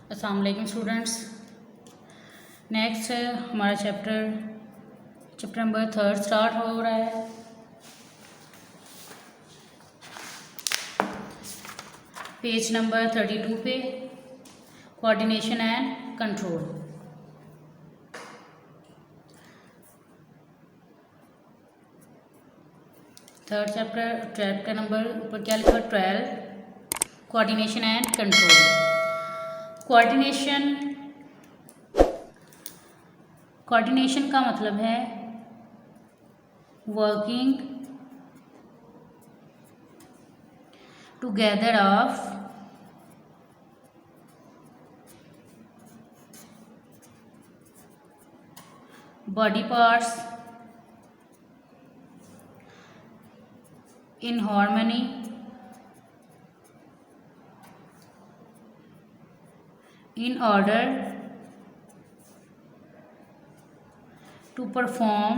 अस्सलाम वालेकुम students. Next हमारा चैप्टर नंबर 3 स्टार्ट हो रहा है। पेज नंबर 32 पे coordination and control. Third chapter number ऊपर क्या लिखा? 12 कोऑर्डिनेशन एंड कंट्रोल। कोऑर्डिनेशन का मतलब है working together of body parts in harmony in order to perform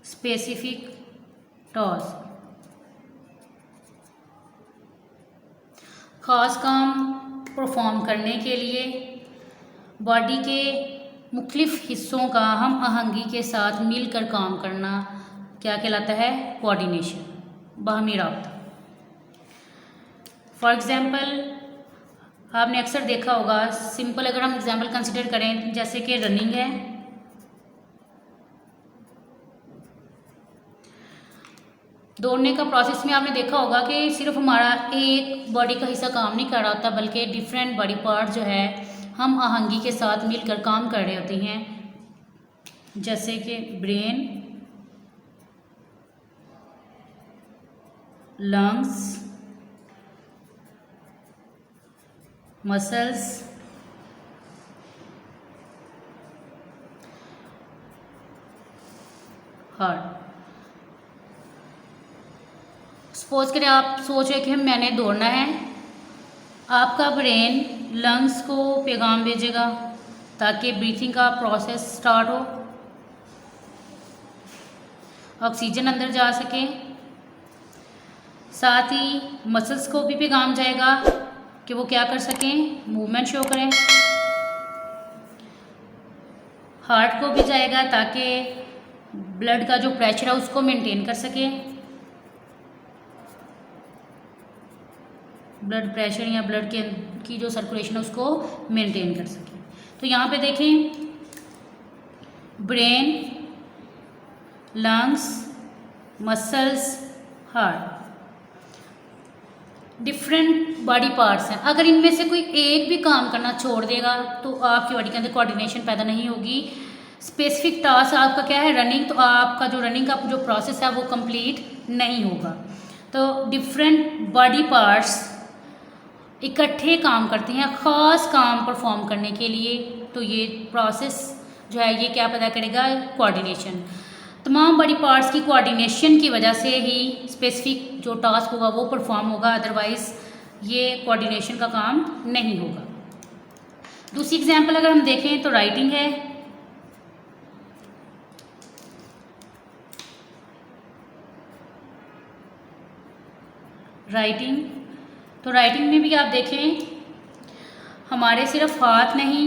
specific task। खास काम परफॉर्म करने के लिए बॉडी के मुख्तलिफ हिस्सों का हम आहंगी के साथ मिलकर काम करना क्या कहलाता है? कोऑर्डिनेशन, बाहमी राब्ता। फॉर एग्जांपल आपने अक्सर देखा होगा, सिंपल अगर हम एग्जांपल कंसिडर करें, जैसे कि रनिंग है। दौड़ने का प्रोसेस में आपने देखा होगा कि सिर्फ हमारा एक बॉडी का हिस्सा काम नहीं कर रहा होता, बल्कि डिफरेंट बॉडी पार्ट जो है हम आहंगी के साथ मिलकर काम कर रहे होते हैं, जैसे कि brain, lungs, muscles, heart. Suppose करें आप सोच रहे कि मैंने दौड़ना है, आपका ब्रेन लंग्स को पैगाम भेजेगा ताकि ब्रीथिंग का प्रोसेस स्टार्ट हो, ऑक्सीजन अंदर जा सके। साथ ही मसल्स को भी पैगाम जाएगा कि वो क्या कर सकें, मूवमेंट शो करें। हार्ट को भी जाएगा ताकि ब्लड का जो प्रेशर है उसको मेंटेन कर सके, ब्लड प्रेशर या ब्लड की जो सर्कुलेशन है उसको मेंटेन कर सके। तो यहाँ पे देखें, brain, lungs, muscles, heart, different body parts हैं। अगर इनमें से कोई एक भी काम करना छोड़ देगा तो आपकी बॉडी के अंदर कोऑर्डिनेशन पैदा नहीं होगी। स्पेसिफिक टास्क आपका क्या है? रनिंग। तो आपका जो रनिंग का जो प्रोसेस है वो कंप्लीट नहीं होगा। तो डिफरेंट बॉडी पार्ट्स इकट्ठे काम करते हैं ख़ास काम परफॉर्म करने के लिए, तो ये प्रोसेस जो है ये क्या पैदा करेगा? कोऑर्डिनेशन। तमाम बॉडी पार्ट्स की कोऑर्डिनेशन की वजह से ही स्पेसिफिक जो टास्क होगा वो परफॉर्म होगा, अदरवाइज़ ये कोऑर्डिनेशन का काम नहीं होगा। दूसरी एग्जांपल अगर हम देखें तो राइटिंग है। तो राइटिंग में भी आप देखें, हमारे सिर्फ हाथ नहीं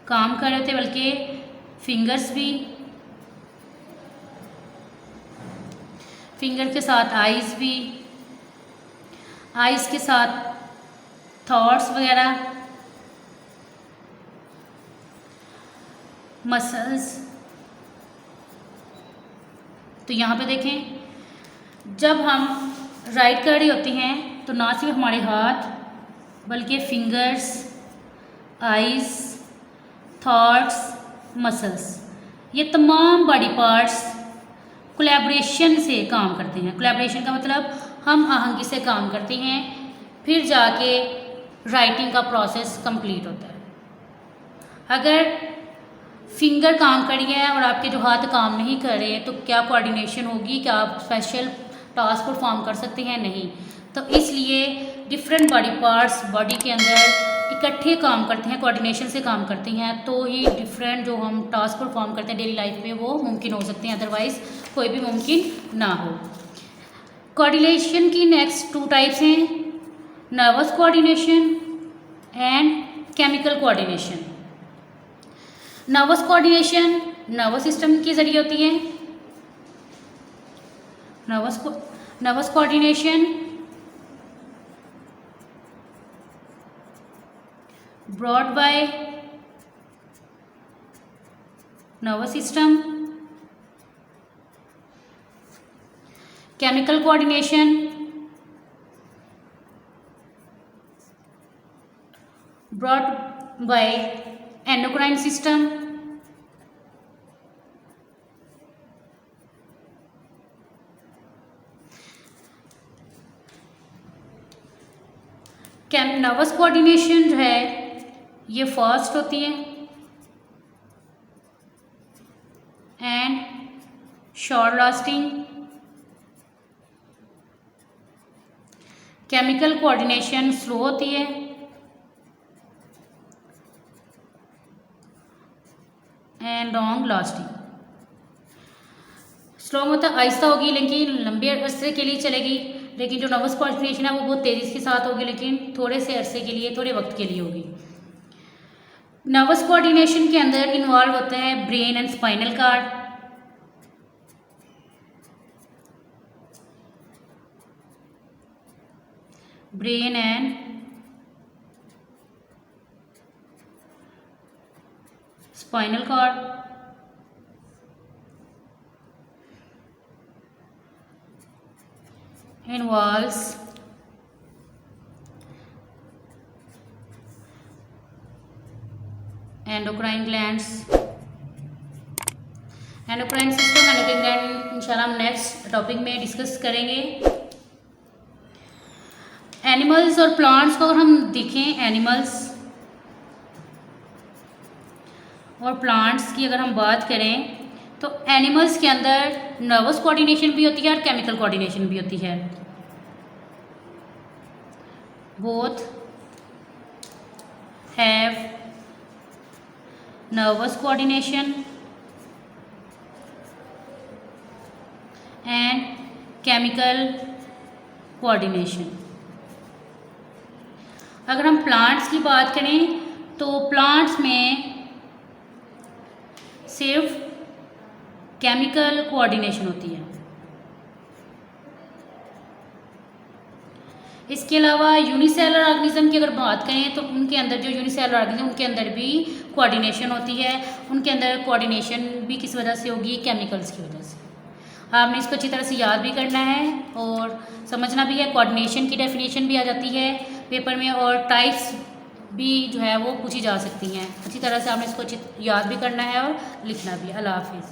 काम कर रहे थे, बल्कि फिंगर्स भी, फिंगर के साथ आइज़ भी, आइज़ के साथ थॉट्स वगैरह, मसल्स। तो यहाँ पे देखें, जब हम राइट कर रहे होते हैं तो ना सिर्फ हमारे हाथ बल्कि फिंगर्स, आइज़, थॉट्स, मसल्स, ये तमाम बॉडी पार्ट्स कोलैबोरेशन से काम करते हैं। कोलैबोरेशन का मतलब हम आहंगी से काम करते हैं, फिर जाके राइटिंग का प्रोसेस कंप्लीट होता है। अगर फिंगर काम कर रही है और आपके जो हाथ काम नहीं कर रहे तो क्या कोऑर्डिनेशन होगी? क्या आप स्पेशल टास्क परफॉर्म कर सकते हैं? नहीं। तो इसलिए डिफरेंट बॉडी पार्ट्स बॉडी के अंदर इकट्ठे काम करते हैं, कोऑर्डिनेशन से काम करते हैं, तो ही डिफरेंट जो हम टास्क परफॉर्म करते हैं डेली लाइफ में वो मुमकिन हो सकते हैं, अदरवाइज़ कोई भी मुमकिन ना हो। कोऑर्डिनेशन की नेक्स्ट 2 टाइप्स हैं, nervous coordination and chemical coordination. Nervous coordination nervous system के जरिए होती है। Nervous coordination brought by nervous system. Chemical coordination brought by endocrine system. Nervous coordination जो है ये फास्ट होती है and short lasting. Chemical coordination slow होती है एंड लॉन्ग लास्टिंग। स्लो मतलब आहिस्ता होगी लेकिन लंबे अरसे के लिए चलेगी, लेकिन जो नर्वस कोऑर्डिनेशन है वो बहुत तेज़ी के साथ होगी लेकिन थोड़े से अरसे के लिए, थोड़े वक्त के लिए होगी। नर्वस कोऑर्डिनेशन के अंदर इन्वॉल्व होता है brain and spinal cord. Brain and spinal cord. involves endocrine glands। Endocrine system, endocrine gland इंशाल्लाह हम नेक्स्ट टॉपिक में डिस्कस करेंगे। एनिमल्स और प्लांट्स को अगर हम देखें, एनिमल्स और प्लांट्स की अगर हम बात करें तो एनिमल्स के अंदर नर्वस कोऑर्डिनेशन भी होती है और केमिकल कोऑर्डिनेशन भी होती है। Both have nervous coordination and chemical coordination. अगर हम प्लांट्स की बात करें तो प्लांट्स में सिर्फ केमिकल कोऑर्डिनेशन होती है। इसके अलावा यूनिसेलुलर ऑर्गेनिज्म की अगर बात करें तो उनके अंदर जो यूनिसेलुलर ऑर्गेनिज्म उनके अंदर भी कोऑर्डिनेशन होती है। उनके अंदर कोऑर्डिनेशन भी किस वजह से होगी? केमिकल्स की वजह से। आपने इसको अच्छी तरह से याद भी करना है और समझना भी है। कोऑर्डिनेशन की डेफिनेशन भी आ जाती है पेपर में और टाइप्स भी जो है वो पूछी जा सकती हैं। अच्छी तरह से आपने इसको याद भी करना है और लिखना भी। अल्लाह हाफिज़।